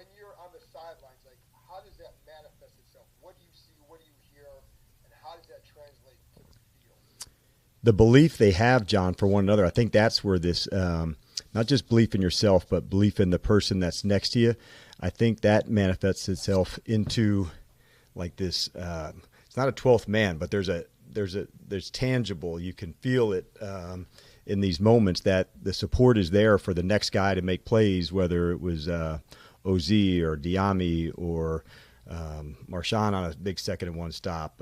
when you're on the sidelines, like how does that manifest itself? What do you see? What do you hear? And how does that translate to the field? The belief they have, John, for one another, I think that's where this, not just belief in yourself, but belief in the person that's next to you. I think that manifests itself into like this. It's not a 12th man, but there's tangible. You can feel it in these moments that the support is there for the next guy to make plays, whether it was OZ or Diami or Marshon on a big 2nd-and-1 stop.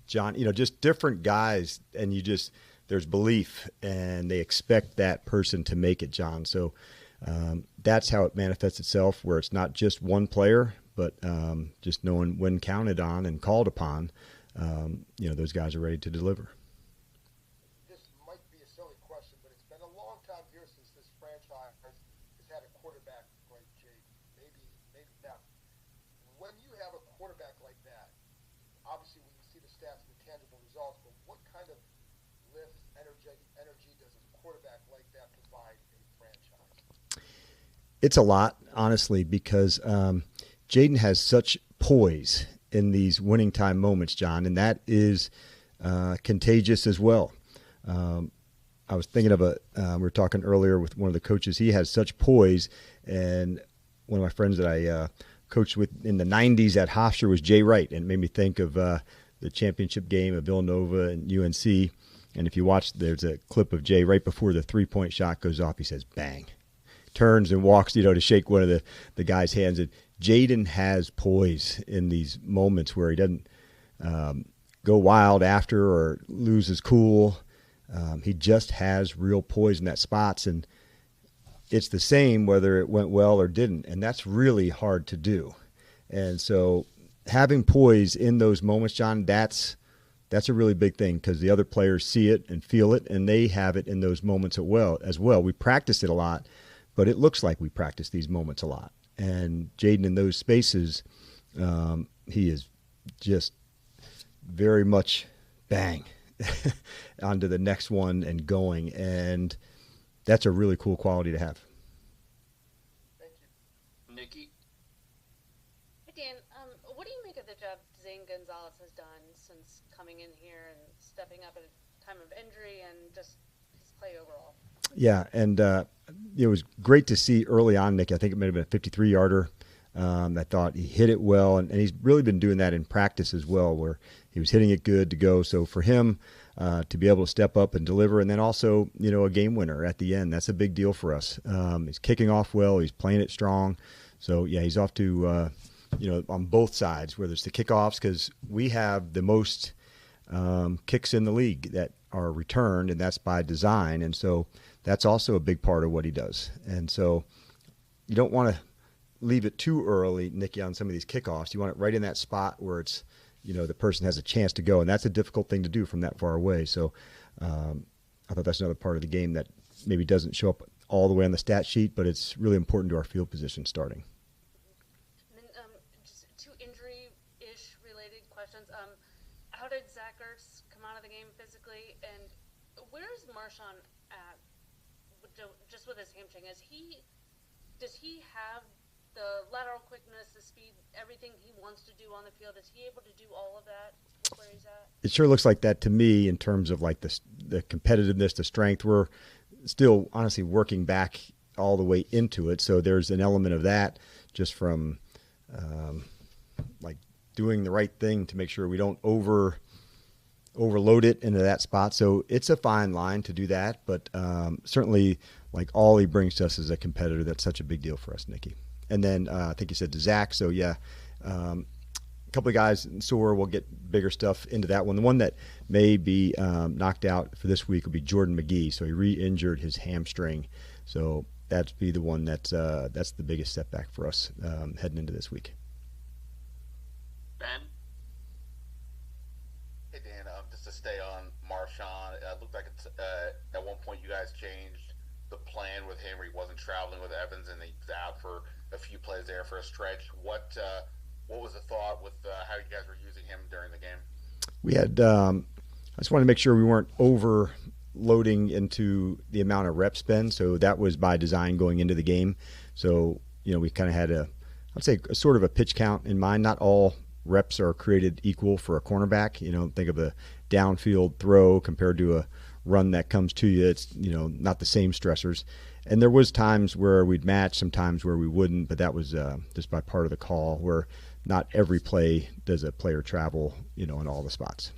John, just different guys, and there's belief, and they expect that person to make it, John. So that's how it manifests itself, where it's not just one player, but just knowing when counted on and called upon, those guys are ready to deliver. This might be a silly question, but it's been a long time here since this franchise has had a quarterback like Jake. Maybe now. When you have a quarterback like that, obviously when you see the stats and the tangible results, but what kind of lift, energy does a quarterback like that provide a franchise? It's a lot, honestly, because Jaden has such poise in these winning time moments, John, and that is contagious as well. I was thinking of we were talking earlier with one of the coaches. He has such poise, and one of my friends that I coached with in the 90s at Hofstra was Jay Wright, and it made me think of the championship game of Villanova and UNC. And if you watch, there's a clip of Jay right before the three-point shot goes off. He says, bang, turns and walks, to shake one of the guy's hands. And Jaden has poise in these moments where he doesn't go wild after or lose his cool. He just has real poise in that spots, and it's the same whether it went well or didn't, and that's really hard to do. And so having poise in those moments, John, that's a really big thing, because the other players see it and feel it, and they have it in those moments as well. We practice it a lot, but it looks like we practice these moments a lot. And Jaden in those spaces, he is just very much bang onto the next one and going. And that's a really cool quality to have. Thank you. Nikki? Hey, Dan, what do you make of the job Zane Gonzalez has done since coming in here and stepping up at a time of injury and just his play overall? Yeah, and it was great to see early on, Nick. I think it might have been a 53-yarder. I thought he hit it well, and he's really been doing that in practice as well, where he was hitting it good to go. So for him to be able to step up and deliver, and then also, a game winner at the end, that's a big deal for us. He's kicking off well. He's playing it strong. So, yeah, he's off to, on both sides, whether it's the kickoffs, because we have the most kicks in the league that are returned, and that's by design. And so that's also a big part of what he does. And so you don't want to leave it too early, Nicky, on some of these kickoffs. You want it right in that spot where it's, the person has a chance to go. And that's a difficult thing to do from that far away. So I thought that's another part of the game that maybe doesn't show up all the way on the stat sheet, but it's really important to our field position starting. And then just two injury-ish related questions. How did Zach Ertz come out of the game physically? And where is Marshon at just with his hamstring? Does he have the lateral quickness, the speed, everything he wants to do on the field? Is he able to do all of that where he's at? It sure looks like that to me in terms of like the competitiveness, the strength. We're still honestly working back all the way into it. So there's an element of that just from like doing the right thing to make sure we don't overload it into that spot. So it's a fine line to do that, but certainly like all he brings to us as a competitor, that's such a big deal for us, Nicky. And then I think you said to Zach, so yeah, a couple of guys sore. We'll get bigger stuff into that one. The one that may be knocked out for this week will be Jordan McGee. So he re-injured his hamstring. So that'd be the one that's the biggest setback for us heading into this week. Ben? Hey, Dan, just to stay on Marshon, it looked like it's, at one point you guys changed the plan with him where he wasn't traveling with Evans and he's out for a few plays there for a stretch. What was the thought with how you guys were using him during the game? We had I just wanted to make sure we weren't overloading into the amount of rep spend, so that was by design going into the game. So we kind of had I'd say sort of a pitch count in mind. Not all reps are created equal for a cornerback. Think of a downfield throw compared to a run that comes to you. It's, not the same stressors. And there was times where we'd match, sometimes where we wouldn't, but that was just by part of the call, where not every play does a player travel, in all the spots.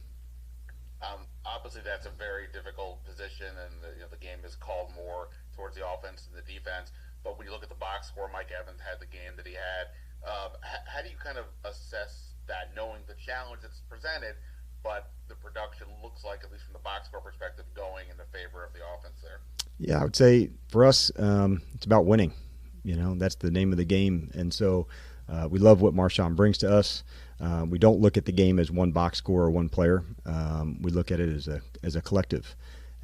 Obviously, that's a very difficult position, and the game is called more towards the offense than the defense. But when you look at the box score, Mike Evans had the game that he had. How do you kind of assess that, knowing the challenge that's presented, but the production looks like, at least from the box score perspective, going in the favor of the offense there? Yeah, I would say for us, it's about winning. That's the name of the game. And so we love what Marshon brings to us. We don't look at the game as one box score or one player. We look at it as a collective.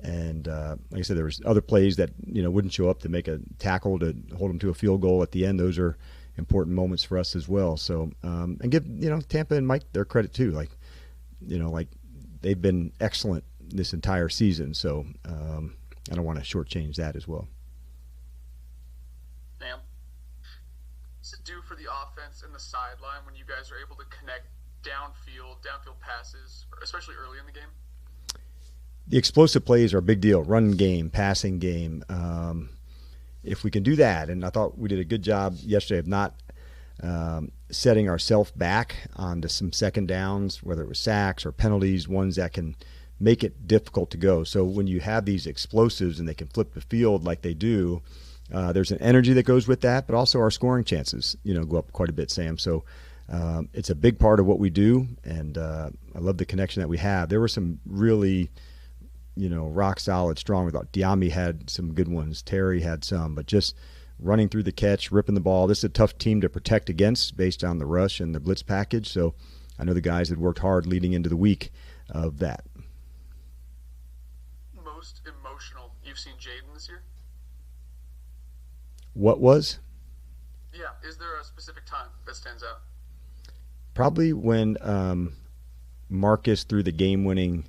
And like I said, there was other plays that wouldn't show up to make a tackle to hold them to a field goal at the end. Those are important moments for us as well. So and give Tampa and Mike their credit too. Like they've been excellent this entire season. So I don't want to shortchange that as well. Sam, what's it do for the offense and the sideline when you guys are able to connect downfield passes, especially early in the game? The explosive plays are a big deal. Run game, passing game. If we can do that, and I thought we did a good job yesterday of not setting ourselves back onto some second downs, whether it was sacks or penalties, ones that can make it difficult to go. So when you have these explosives and they can flip the field like they do, there's an energy that goes with that, but also our scoring chances, go up quite a bit, Sam. So it's a big part of what we do, and I love the connection that we have. There were some really, rock solid, strong. We thought Diami had some good ones. Terry had some, but just running through the catch, ripping the ball. This is a tough team to protect against based on the rush and the blitz package. So I know the guys had worked hard leading into the week of that. Most emotional you've seen Jaden this year? What was? Yeah, is there a specific time that stands out? Probably when Marcus threw the game-winning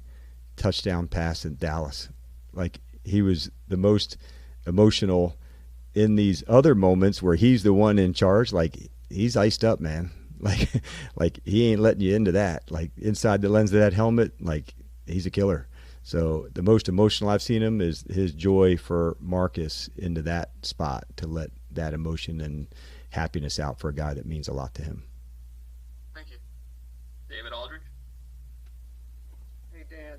touchdown pass in Dallas. Like, he was the most emotional in these other moments where he's the one in charge. Like, he's iced up, man. Like he ain't letting you into that. Like, inside the lens of that helmet, like, he's a killer. So the most emotional I've seen him is his joy for Marcus into that spot, to let that emotion and happiness out for a guy that means a lot to him. Thank you. David Aldridge? Hey, Dan.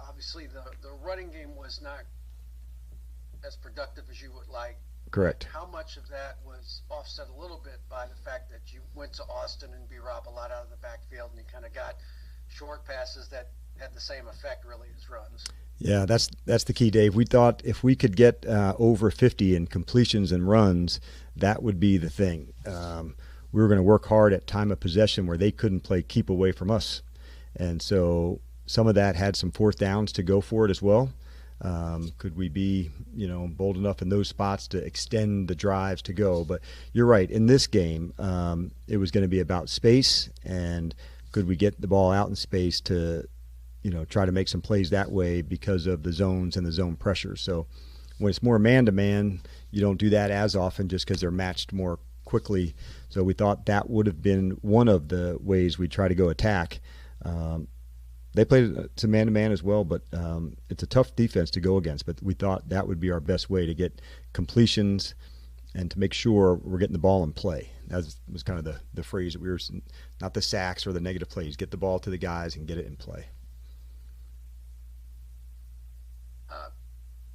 Obviously, the running game was not as productive as you would like. Correct. How much of that was offset a little bit by the fact that you went to Austin and B-Rob a lot out of the backfield, and you kind of got short passes that had the same effect really as runs? Yeah, that's the key, Dave. We thought if we could get over 50 in completions and runs, that would be the thing. We were going to work hard at time of possession where they couldn't play keep away from us. And so some of that had some fourth downs to go for it as well. Could we be, bold enough in those spots to extend the drives to go? But you're right. In this game, it was going to be about space, and could we get the ball out in space to, try to make some plays that way because of the zones and the zone pressure. So when it's more man-to-man, you don't do that as often just because they're matched more quickly. So we thought that would have been one of the ways we try to go attack. They played some man-to-man as well, but it's a tough defense to go against. But we thought that would be our best way to get completions and to make sure we're getting the ball in play. That was kind of the phrase that we were, not the sacks or the negative plays. Get the ball to the guys and get it in play.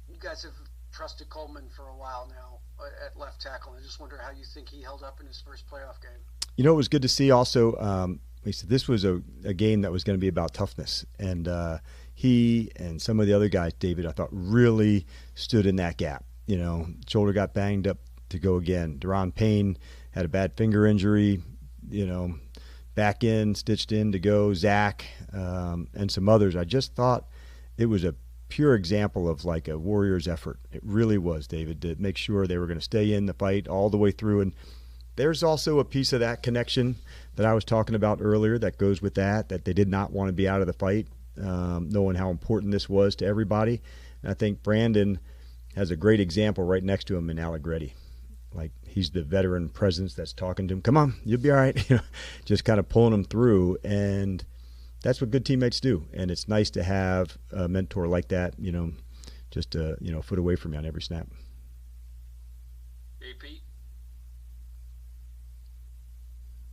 You guys have trusted Coleman for a while now at left tackle. I just wonder how you think he held up in his first playoff game. It was good to see also. We said this was a game that was going to be about toughness, and he and some of the other guys, David, I thought really stood in that gap. Shoulder got banged up to go again. Deron Payne had a bad finger injury, back in, stitched in to go. Zach and some others. I just thought it was a pure example of like a Warriors effort. It really was, David, to make sure they were going to stay in the fight all the way through. And there's also a piece of that connection that I was talking about earlier that goes with that they did not want to be out of the fight, knowing how important this was to everybody. And I think Brandon has a great example right next to him in Allegretti. Like, he's the veteran presence that's talking to him. Come on, you'll be all right. Just kind of pulling him through, and that's what good teammates do. And it's nice to have a mentor like that, just a foot away from you on every snap. Hey, Pete.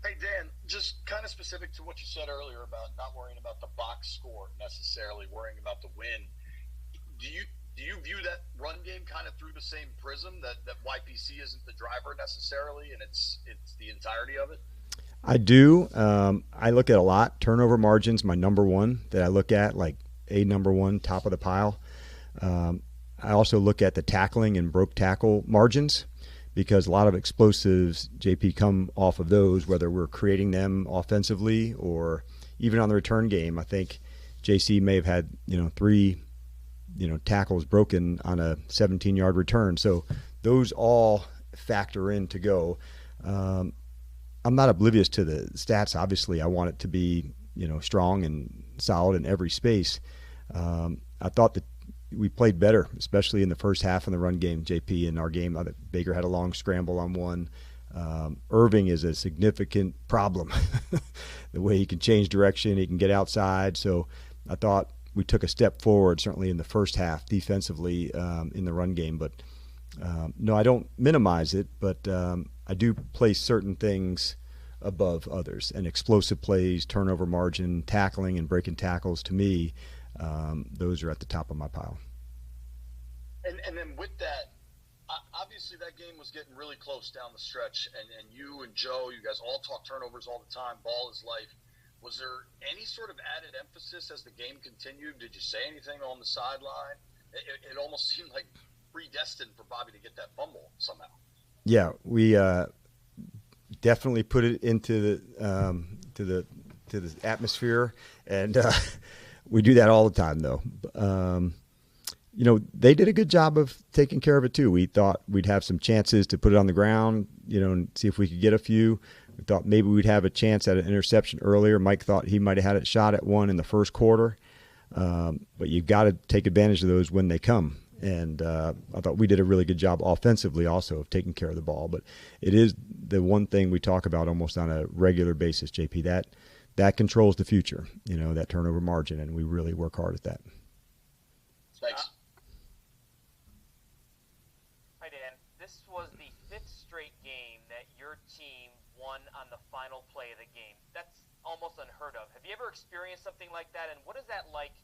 Hey, Dan, just kind of specific to what you said earlier about not worrying about the box score necessarily, worrying about the win. Do you view that run game kind of through the same prism that YPC isn't the driver necessarily, and it's the entirety of it? I do. I look at a lot. Turnover margin's my number one that I look at, like number one, top of the pile. I also look at the tackling and broke tackle margins, because a lot of explosives, JP, come off of those, whether we're creating them offensively or even on the return game. I think JC may have had 3 tackles broken on a 17-yard return. So those all factor in to go. I'm not oblivious to the stats. Obviously, I want it to be strong and solid in every space. I thought that we played better, especially in the first half in the run game, JP, in our game. Baker had a long scramble on one. Irving is a significant problem. The way he can change direction, he can get outside. So I thought we took a step forward, certainly in the first half defensively in the run game. But no, I don't minimize it, but I do place certain things above others. And explosive plays, turnover margin, tackling and breaking tackles, to me, those are at the top of my pile. And then with that, obviously that game was getting really close down the stretch, and you and Joe, you guys all talk turnovers all the time. Ball is life. Was there any sort of added emphasis as the game continued? Did you say anything on the sideline? It almost seemed like predestined for Bobby to get that fumble somehow. Yeah, we definitely put it into the atmosphere, and we do that all the time, though. They did a good job of taking care of it too. We thought we'd have some chances to put it on the ground, and see if we could get a few. We thought maybe we'd have a chance at an interception earlier. Mike thought he might have had a shot at one in the first quarter. But you've got to take advantage of those when they come. And I thought we did a really good job offensively also of taking care of the ball. But it is the one thing we talk about almost on a regular basis, JP, that controls the future, that turnover margin, and we really work hard at that. Thanks. Hi, Dan. This was the 5th straight game that your team won on the final play of the game. That's almost unheard of. Have you ever experienced something like that? And what is that like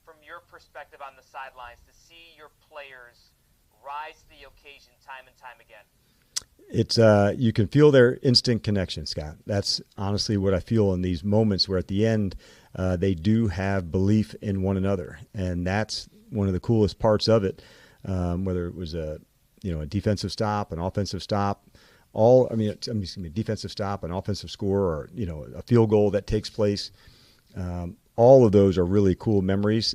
from your perspective on the sidelines to see your players rise to the occasion time and time again? It's you can feel their instant connection, Scott. That's honestly what I feel in these moments where at the end they do have belief in one another, and that's one of the coolest parts of it. Whether it was a defensive stop, an offensive stop, defensive stop, an offensive score, or a field goal that takes place. All of those are really cool memories.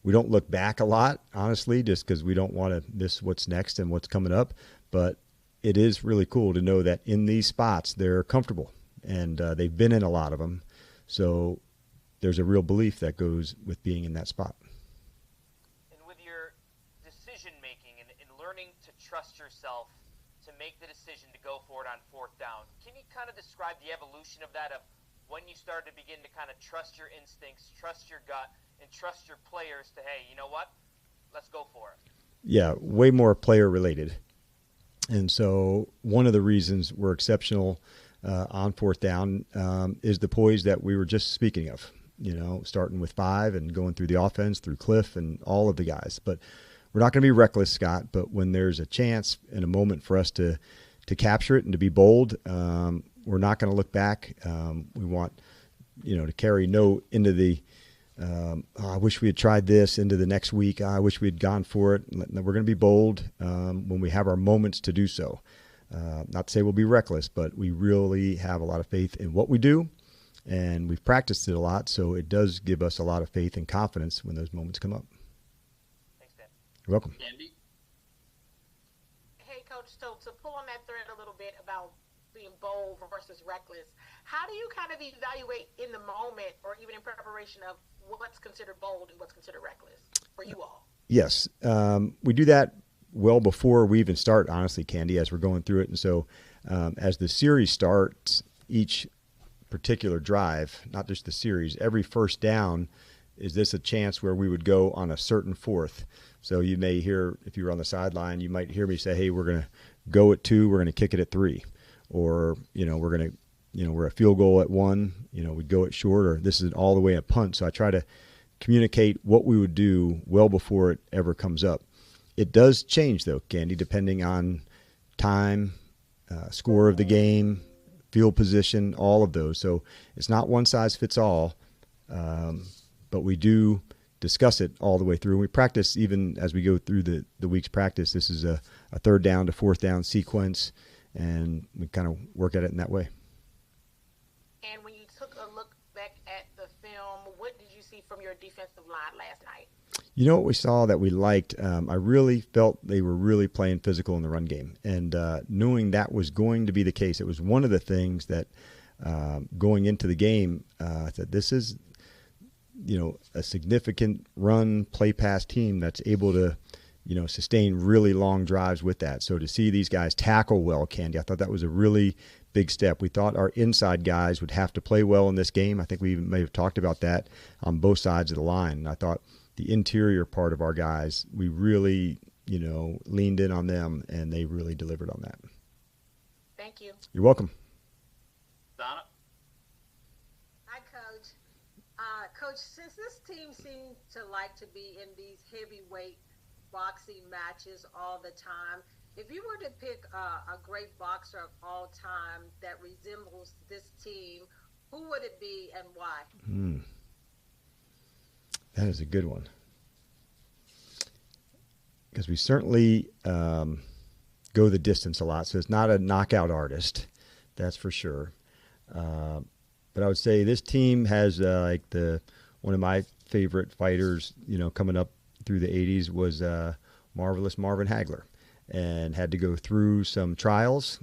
We don't look back a lot, honestly, just because we don't want to miss what's next and what's coming up. But it is really cool to know that in these spots they're comfortable, and they've been in a lot of them. So there's a real belief that goes with being in that spot. And with your decision making and learning to trust yourself to make the decision to go for it on 4th down, can you kind of describe the evolution of that, of when you started to begin to kind of trust your instincts, trust your gut, and trust your players to, hey, you know what, let's go for it? Yeah, way more player related. And so one of the reasons we're exceptional on 4th down is the poise that we were just speaking of, starting with 5 and going through the offense, through Cliff and all of the guys. But we're not going to be reckless, Scott, but when there's a chance and a moment for us to capture it and to be bold, we're not going to look back. We want, to carry no into the, I wish we had tried this, into the next week. I wish we had gone for it. We're going to be bold when we have our moments to do so. Not to say we'll be reckless, but we really have a lot of faith in what we do, and we've practiced it a lot, so it does give us a lot of faith and confidence when those moments come up. Thanks, Dan. You're welcome. Andy? Hey, Coach, so to pull on that thread a little bit about being bold versus reckless, how do you kind of evaluate in the moment or even in preparation of what's considered bold and what's considered reckless for you all? Yes, we do that well before we even start, honestly, Candy, as we're going through it. And so as the series starts, each particular drive, not just the series, every first down, is this a chance where we would go on a certain fourth? So you may hear, if you were on the sideline, you might hear me say, hey, we're going to go at 2, we're going to kick it at 3. Or, we're going to, we're a field goal at 1, we'd go it short, or this is all the way a punt. So I try to communicate what we would do well before it ever comes up. It does change, though, Candy, depending on time, score of the game, field position, all of those. So it's not one size fits all, but we do discuss it all the way through. And we practice even as we go through the week's practice. This is a third down to fourth down sequence, and we kind of work at it in that way. And when you took a look back at the film, what did you see from your defensive line last night? What we saw that we liked, I really felt they were really playing physical in the run game. And knowing that was going to be the case, it was one of the things that going into the game, I said, this is, a significant run, play pass team that's able to, sustain really long drives with that. So to see these guys tackle well, Candy, I thought that was a really big step. We thought our inside guys would have to play well in this game. I think we even may have talked about that on both sides of the line. And I thought the interior part of our guys, we really, leaned in on them, and they really delivered on that. Thank you. You're welcome. Donna? Hi, Coach. Coach, since this team seems to like to be in these heavyweight boxing matches all the time, if you were to pick a great boxer of all time that resembles this team, who would it be and why? That is a good one. Because we certainly go the distance a lot, so it's not a knockout artist, that's for sure. But I would say this team has one of my favorite fighters, coming up through the 80s was Marvelous Marvin Hagler, and had to go through some trials,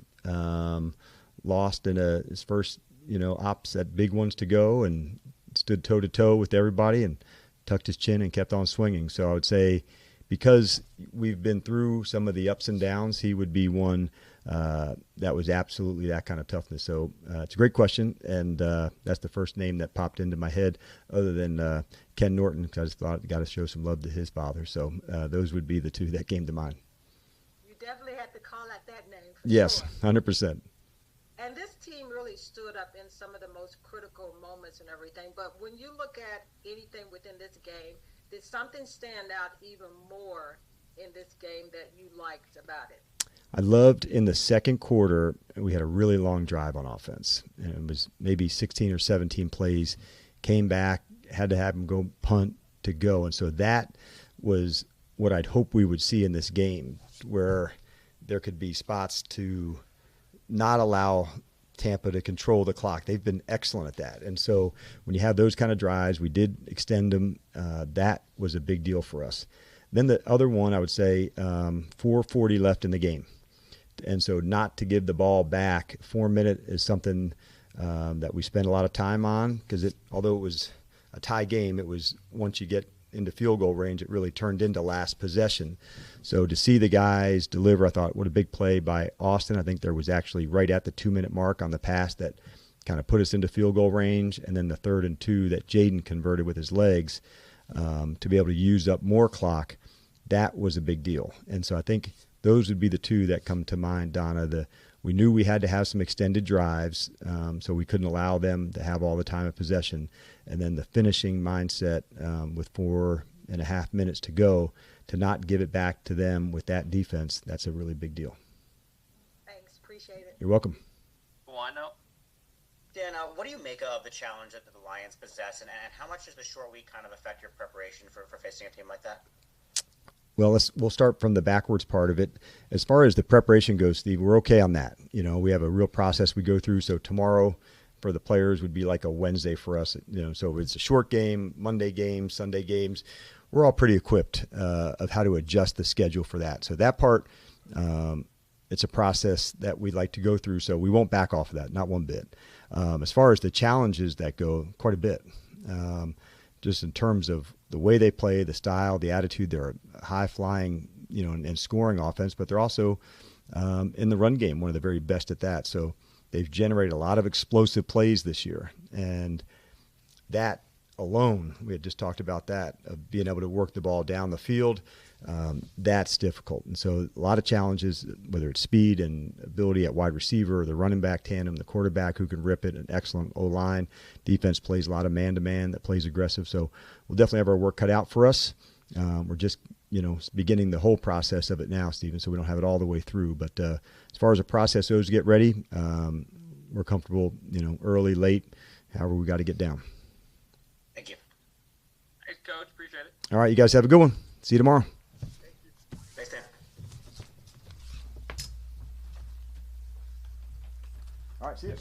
lost in his first, ops at big ones to go, and stood toe-to-toe with everybody and tucked his chin and kept on swinging. So I would say because we've been through some of the ups and downs, he would be one that was absolutely that kind of toughness. So it's a great question, and that's the first name that popped into my head other than Ken Norton, because I just thought got to show some love to his father. So those would be the two that came to mind. You definitely had to call out that name. Yes, sure. 100%. And this team really stood up in some of the most critical moments and everything. But when you look at anything within this game, did something stand out even more in this game that you liked about it? I loved in the second quarter, we had a really long drive on offense. And it was maybe 16 or 17 plays, came back, had to have them go punt to go. And so that was what I'd hope we would see in this game, where there could be spots to not allow Tampa to control the clock. They've been excellent at that. And so when you have those kind of drives, we did extend them. That was a big deal for us. Then the other one, I would say, 4:40 left in the game. And so not to give the ball back, 4 minute is something that we spent a lot of time on, because although it was a tie game, it was once you get into field goal range, it really turned into last possession. So to see the guys deliver, I thought, what a big play by Austin. I think there was actually right at the 2-minute mark on the pass that kind of put us into field goal range, and then the 3rd and 2 that Jaden converted with his legs to be able to use up more clock. That was a big deal. And so I think those would be the two that come to mind, Donna. We knew we had to have some extended drives, so we couldn't allow them to have all the time of possession. And then the finishing mindset with 4.5 minutes to go, to not give it back to them with that defense, that's a really big deal. Thanks. Appreciate it. You're welcome. Why not? Dan, what do you make of the challenge that the Lions possess, and how much does the short week kind of affect your preparation for facing a team like that? Well, we'll start from the backwards part of it. As far as the preparation goes, Steve, we're okay on that. We have a real process we go through. So tomorrow for the players would be like a Wednesday for us. So it's a short game, Monday games, Sunday games. We're all pretty equipped of how to adjust the schedule for that. So that part, it's a process that we like to go through. So we won't back off of that, not one bit. As far as the challenges that go, quite a bit. Just in terms of the way they play, the style, the attitude, they're a high-flying and scoring offense, but they're also in the run game, one of the very best at that. So they've generated a lot of explosive plays this year. And that alone, we had just talked about that, of being able to work the ball down the field, that's difficult. And so a lot of challenges, whether it's speed and ability at wide receiver, or the running back tandem, the quarterback who can rip it, an excellent O-line. Defense plays a lot of man-to-man that plays aggressive. So we'll definitely have our work cut out for us. We're just, beginning the whole process of it now, Stephen, so we don't have it all the way through. But as far as the process goes to get ready, we're comfortable, early, late, however we got to get down. Thank you. Thanks, Coach. Appreciate it. All right, you guys have a good one. See you tomorrow. Thanks, Dan. All right, see you.